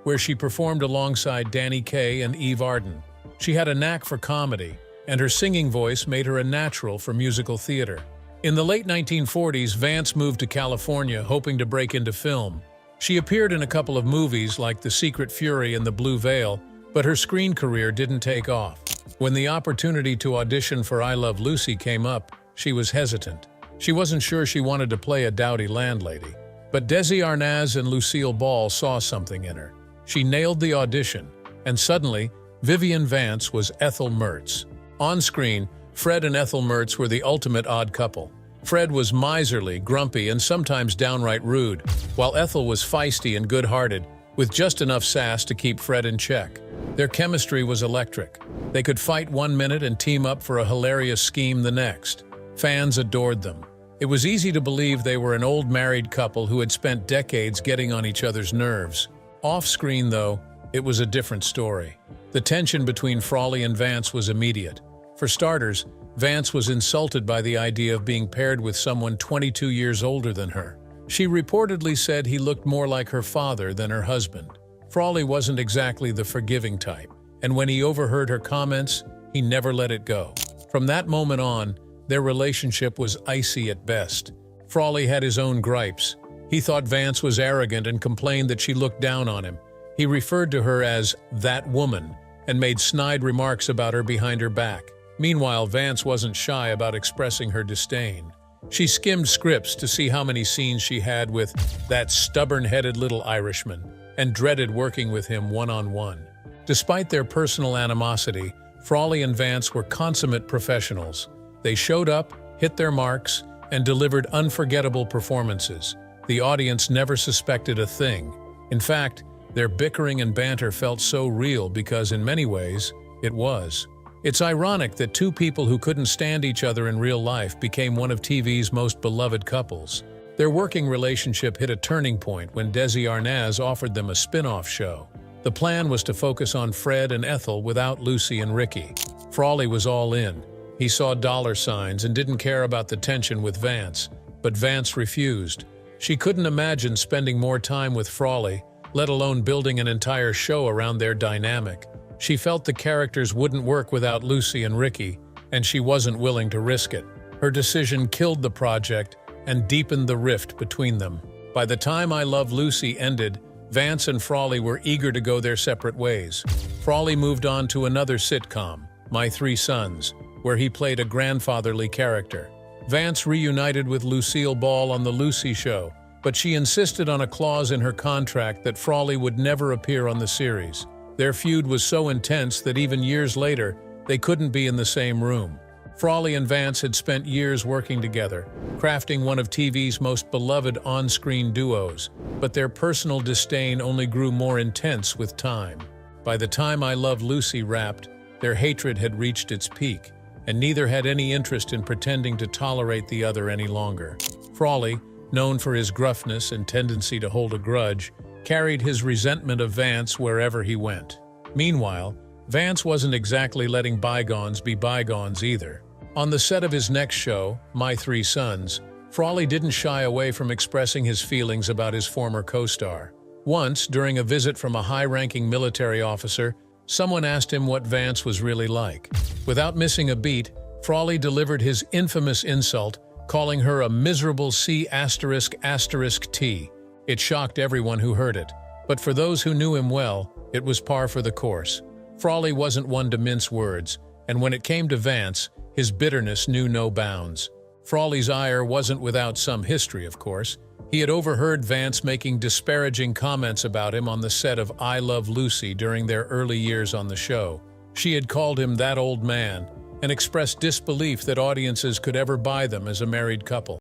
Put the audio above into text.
where she performed alongside Danny Kaye and Eve Arden. She had a knack for comedy, and her singing voice made her a natural for musical theater. In the late 1940s, Vance moved to California hoping to break into film. She appeared in a couple of movies like The Secret Fury and The Blue Veil, but her screen career didn't take off. When the opportunity to audition for I Love Lucy came up, she was hesitant. She wasn't sure she wanted to play a dowdy landlady. But Desi Arnaz and Lucille Ball saw something in her. She nailed the audition, and suddenly, Vivian Vance was Ethel Mertz. On screen, Fred and Ethel Mertz were the ultimate odd couple. Fred was miserly, grumpy, and sometimes downright rude, while Ethel was feisty and good-hearted, with just enough sass to keep Fred in check. Their chemistry was electric. They could fight one minute and team up for a hilarious scheme the next. Fans adored them. It was easy to believe they were an old married couple who had spent decades getting on each other's nerves. Off-screen, though, it was a different story. The tension between Frawley and Vance was immediate. For starters, Vance was insulted by the idea of being paired with someone 22 years older than her. She reportedly said he looked more like her father than her husband. Frawley wasn't exactly the forgiving type, and when he overheard her comments, he never let it go. From that moment on, their relationship was icy at best. Frawley had his own gripes. He thought Vance was arrogant and complained that she looked down on him. He referred to her as "that woman" and made snide remarks about her behind her back. Meanwhile, Vance wasn't shy about expressing her disdain. She skimmed scripts to see how many scenes she had with that stubborn-headed little Irishman and dreaded working with him one-on-one. Despite their personal animosity, Frawley and Vance were consummate professionals. They showed up, hit their marks, and delivered unforgettable performances. The audience never suspected a thing. In fact, their bickering and banter felt so real because, in many ways, it was. It's ironic that two people who couldn't stand each other in real life became one of TV's most beloved couples. Their working relationship hit a turning point when Desi Arnaz offered them a spin-off show. The plan was to focus on Fred and Ethel without Lucy and Ricky. Frawley was all in. He saw dollar signs and didn't care about the tension with Vance, but Vance refused. She couldn't imagine spending more time with Frawley, let alone building an entire show around their dynamic. She felt the characters wouldn't work without Lucy and Ricky, and she wasn't willing to risk it. Her decision killed the project and deepened the rift between them. By the time I Love Lucy ended, Vance and Frawley were eager to go their separate ways. Frawley moved on to another sitcom, My Three Sons, where he played a grandfatherly character. Vance reunited with Lucille Ball on The Lucy Show, but she insisted on a clause in her contract that Frawley would never appear on the series. Their feud was so intense that even years later, they couldn't be in the same room. Frawley and Vance had spent years working together, crafting one of TV's most beloved on-screen duos, but their personal disdain only grew more intense with time. By the time I Love Lucy wrapped, their hatred had reached its peak, and neither had any interest in pretending to tolerate the other any longer. Frawley, known for his gruffness and tendency to hold a grudge, carried his resentment of Vance wherever he went. Meanwhile, Vance wasn't exactly letting bygones be bygones either. On the set of his next show, My Three Sons, Frawley didn't shy away from expressing his feelings about his former co-star. Once, during a visit from a high-ranking military officer, someone asked him what Vance was really like. Without missing a beat, Frawley delivered his infamous insult, calling her a miserable C******T. It shocked everyone who heard it, but for those who knew him well, it was par for the course. Frawley wasn't one to mince words, and when it came to Vance, his bitterness knew no bounds. Frawley's ire wasn't without some history, of course. He had overheard Vance making disparaging comments about him on the set of I Love Lucy during their early years on the show. She had called him that old man and expressed disbelief that audiences could ever buy them as a married couple.